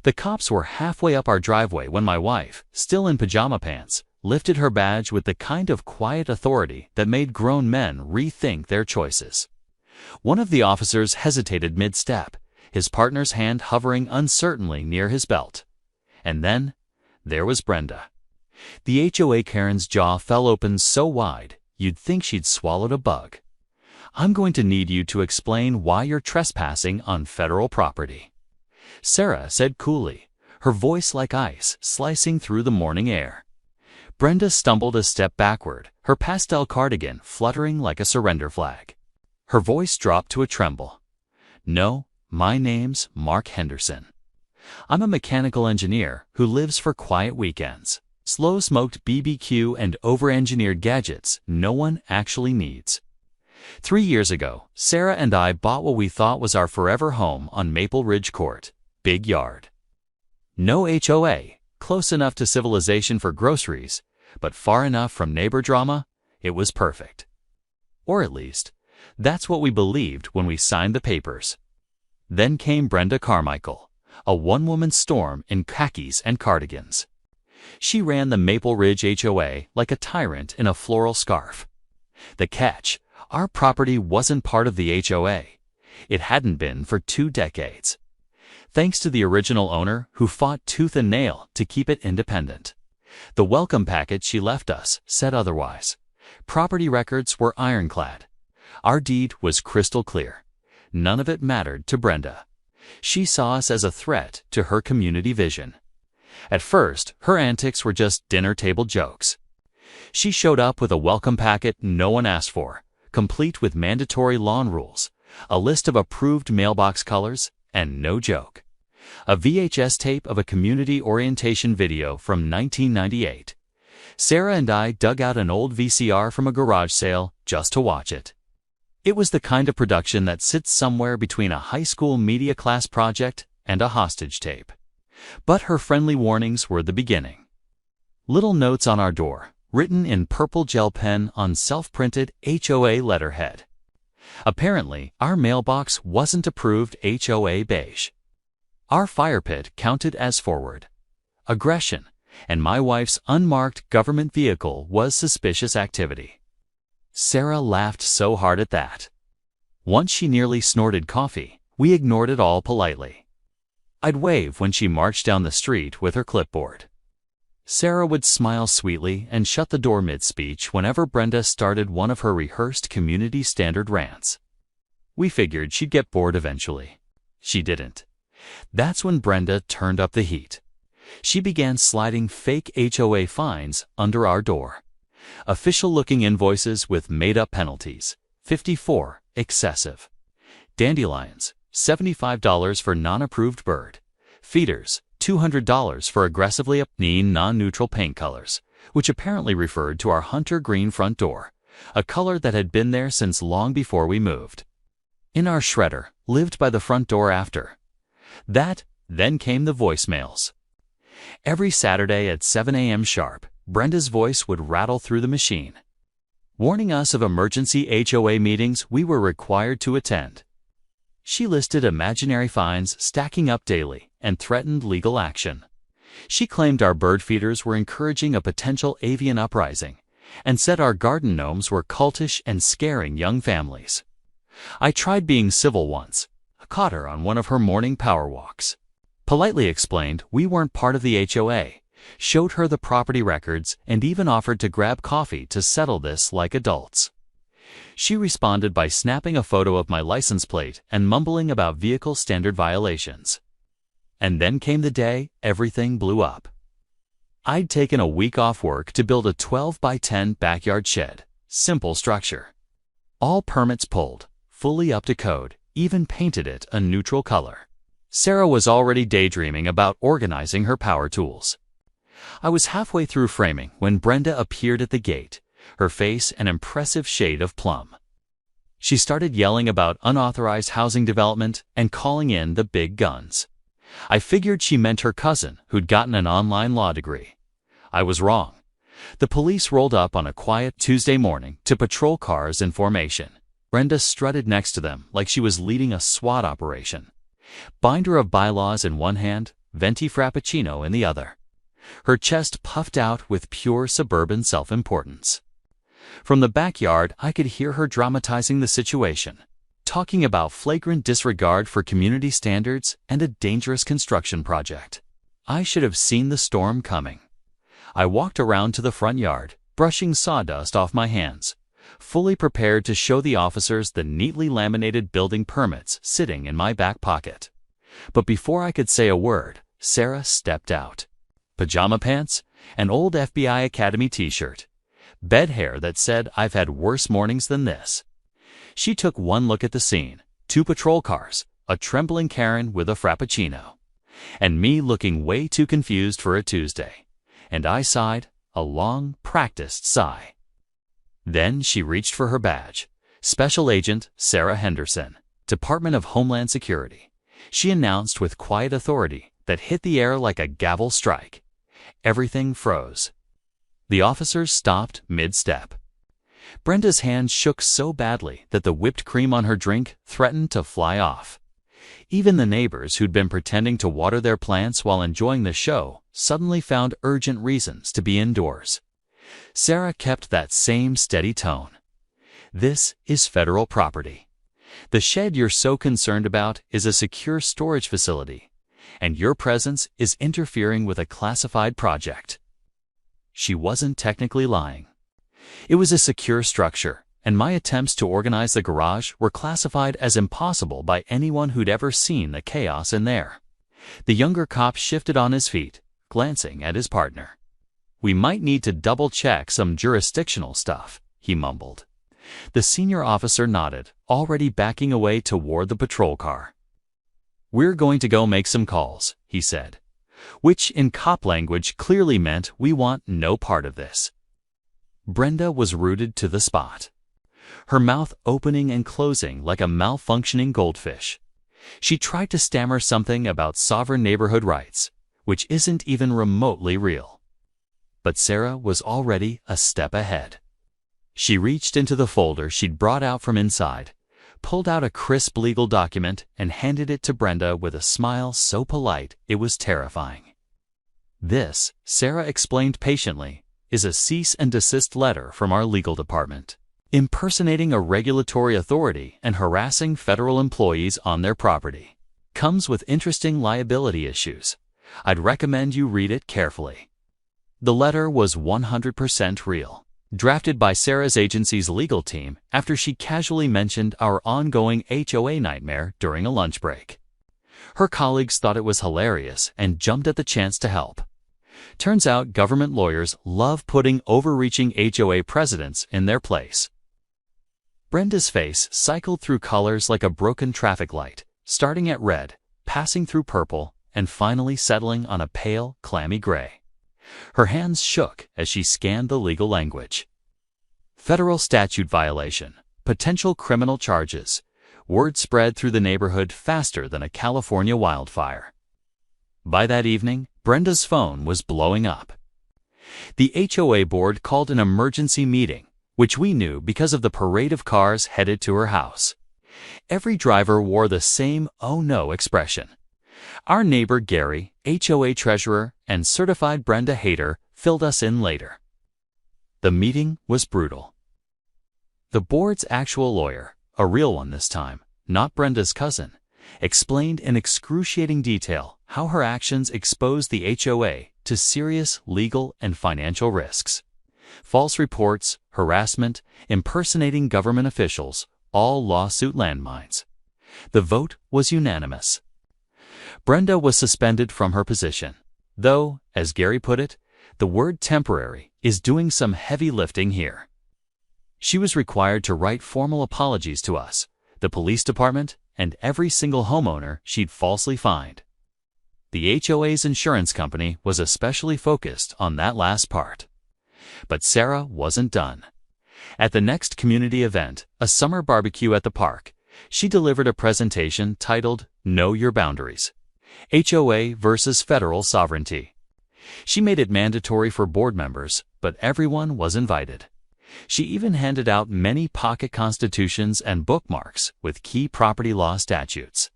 The cops were halfway up our driveway when my wife, still in pajama pants, lifted her badge with the kind of quiet authority that made grown men rethink their choices. One of the officers hesitated mid-step, his partner's hand hovering uncertainly near his belt. And then, there was Brenda. The HOA Karen's jaw fell open so wide, you'd think she'd swallowed a bug. "I'm going to need you to explain why you're trespassing on federal property," Sarah said coolly, her voice like ice slicing through the morning air. Brenda stumbled a step backward, her pastel cardigan fluttering like a surrender flag. Her voice dropped to a tremble. "No, my name's Mark Henderson. I'm a mechanical engineer who lives for quiet weekends, slow-smoked BBQ and over-engineered gadgets no one actually needs." 3 years ago, Sarah and I bought what we thought was our forever home on Maple Ridge Court. Big yard. No HOA, close enough to civilization for groceries, but far enough from neighbor drama, it was perfect. Or at least, that's what we believed when we signed the papers. Then came Brenda Carmichael, a one-woman storm in khakis and cardigans. She ran the Maple Ridge HOA like a tyrant in a floral scarf. The catch: our property wasn't part of the HOA. It hadn't been for 2 decades. Thanks to the original owner who fought tooth and nail to keep it independent. The welcome packet she left us said otherwise. Property records were ironclad. Our deed was crystal clear. None of it mattered to Brenda. She saw us as a threat to her community vision. At first, her antics were just dinner table jokes. She showed up with a welcome packet no one asked for, complete with mandatory lawn rules, a list of approved mailbox colors, and no joke, a VHS tape of a community orientation video from 1998. Sarah and I dug out an old VCR from a garage sale just to watch it. It was the kind of production that sits somewhere between a high school media class project and a hostage tape. But her friendly warnings were the beginning. Little notes on our door, written in purple gel pen on self-printed HOA letterhead. Apparently, our mailbox wasn't approved HOA beige. Our fire pit counted as forward aggression, and my wife's unmarked government vehicle was suspicious activity. Sarah laughed so hard at that. Once she nearly snorted coffee, we ignored it all politely. I'd wave when she marched down the street with her clipboard. Sarah would smile sweetly and shut the door mid-speech whenever Brenda started one of her rehearsed community standard rants. We figured she'd get bored eventually. She didn't. That's when Brenda turned up the heat. She began sliding fake HOA fines under our door. Official-looking invoices with made-up penalties. 54, excessive. Dandelions, $75 for non-approved bird. Feeders, $200 for aggressively neon non-neutral paint colors, which apparently referred to our hunter green front door, a color that had been there since long before we moved. In our shredder, lived by the front door after. That, then came the voicemails. Every Saturday at 7 a.m. sharp, Brenda's voice would rattle through the machine, warning us of emergency HOA meetings we were required to attend. She listed imaginary fines stacking up daily and threatened legal action. She claimed our bird feeders were encouraging a potential avian uprising and said our garden gnomes were cultish and scaring young families. I tried being civil once, caught her on one of her morning power walks. Politely explained we weren't part of the HOA, showed her the property records, and even offered to grab coffee to settle this like adults. She responded by snapping a photo of my license plate and mumbling about vehicle standard violations. And then came the day everything blew up. I'd taken a week off work to build a 12 by 10 backyard shed, simple structure. All permits pulled, fully up to code, even painted it a neutral color. Sarah was already daydreaming about organizing her power tools. I was halfway through framing when Brenda appeared at the gate, her face an impressive shade of plum. She started yelling about unauthorized housing development and calling in the big guns. I figured she meant her cousin who'd gotten an online law degree. I was wrong. The police rolled up on a quiet Tuesday morning to patrol cars in formation. Brenda strutted next to them like she was leading a SWAT operation. Binder of bylaws in one hand, venti frappuccino in the other. Her chest puffed out with pure suburban self-importance. From the backyard, I could hear her dramatizing the situation, talking about flagrant disregard for community standards and a dangerous construction project. I should have seen the storm coming. I walked around to the front yard, brushing sawdust off my hands, fully prepared to show the officers the neatly laminated building permits sitting in my back pocket. But before I could say a word, Sarah stepped out. Pajama pants, an old FBI Academy t-shirt, bed hair that said I've had worse mornings than this. She took one look at the scene, 2 patrol cars, a trembling Karen with a frappuccino, and me looking way too confused for a Tuesday. And I sighed, a long, practiced sigh. Then she reached for her badge. Special Agent Sarah Henderson, Department of Homeland Security. She announced with quiet authority that hit the air like a gavel strike. Everything froze. The officers stopped mid-step. Brenda's hand shook so badly that the whipped cream on her drink threatened to fly off. Even the neighbors who'd been pretending to water their plants while enjoying the show suddenly found urgent reasons to be indoors. Sarah kept that same steady tone. This is federal property. The shed you're so concerned about is a secure storage facility, and your presence is interfering with a classified project. She wasn't technically lying. It was a secure structure, and my attempts to organize the garage were classified as impossible by anyone who'd ever seen the chaos in there. The younger cop shifted on his feet, glancing at his partner. "We might need to double-check some jurisdictional stuff," he mumbled. The senior officer nodded, already backing away toward the patrol car. "We're going to go make some calls," he said, which in cop language clearly meant we want no part of this. Brenda was rooted to the spot, her mouth opening and closing like a malfunctioning goldfish. She tried to stammer something about sovereign neighborhood rights, which isn't even remotely real. But Sarah was already a step ahead. She reached into the folder she'd brought out from inside, pulled out a crisp legal document, and handed it to Brenda with a smile so polite it was terrifying. "This," Sarah explained patiently, "is a cease and desist letter from our legal department, impersonating a regulatory authority and harassing federal employees on their property. Comes with interesting liability issues. I'd recommend you read it carefully." The letter was 100% real, drafted by Sarah's agency's legal team after she casually mentioned our ongoing HOA nightmare during a lunch break. Her colleagues thought it was hilarious and jumped at the chance to help. Turns out government lawyers love putting overreaching HOA presidents in their place. Brenda's face cycled through colors like a broken traffic light, starting at red, passing through purple, and finally settling on a pale, clammy gray. Her hands shook as she scanned the legal language. Federal statute violation, potential criminal charges. Word spread through the neighborhood faster than a California wildfire. By that evening, Brenda's phone was blowing up. The HOA board called an emergency meeting, which we knew because of the parade of cars headed to her house. Every driver wore the same "oh no" expression. Our neighbor Gary, HOA treasurer and certified Brenda hater, filled us in later. The meeting was brutal. The board's actual lawyer, a real one this time, not Brenda's cousin, explained in excruciating detail how her actions exposed the HOA to serious legal and financial risks. False reports, harassment, impersonating government officials, all lawsuit landmines. The vote was unanimous. Brenda was suspended from her position, though, as Gary put it, the word temporary is doing some heavy lifting here. She was required to write formal apologies to us, the police department, and every single homeowner she'd falsely fined. The HOA's insurance company was especially focused on that last part. But Sarah wasn't done. At the next community event, a summer barbecue at the park, she delivered a presentation titled "Know Your Boundaries: HOA versus Federal Sovereignty." She made it mandatory for board members, but everyone was invited. She even handed out many pocket constitutions and bookmarks with key property law statutes.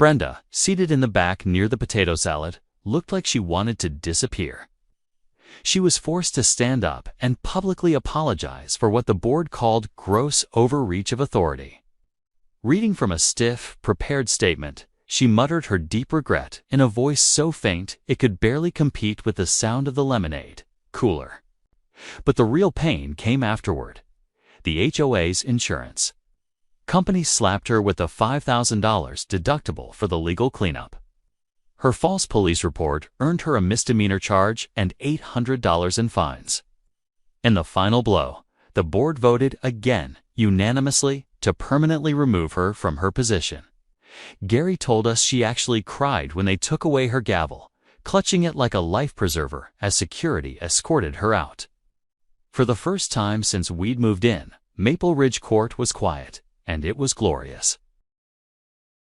Brenda, seated in the back near the potato salad, looked like she wanted to disappear. She was forced to stand up and publicly apologize for what the board called gross overreach of authority. Reading from a stiff, prepared statement, she muttered her deep regret in a voice so faint it could barely compete with the sound of the lemonade cooler. But the real pain came afterward. The HOA's insurance company slapped her with a $5,000 deductible for the legal cleanup. Her false police report earned her a misdemeanor charge and $800 in fines. In the final blow, the board voted again, unanimously, to permanently remove her from her position. Gary told us she actually cried when they took away her gavel, clutching it like a life preserver as security escorted her out. For the first time since we'd moved in, Maple Ridge Court was quiet, and it was glorious.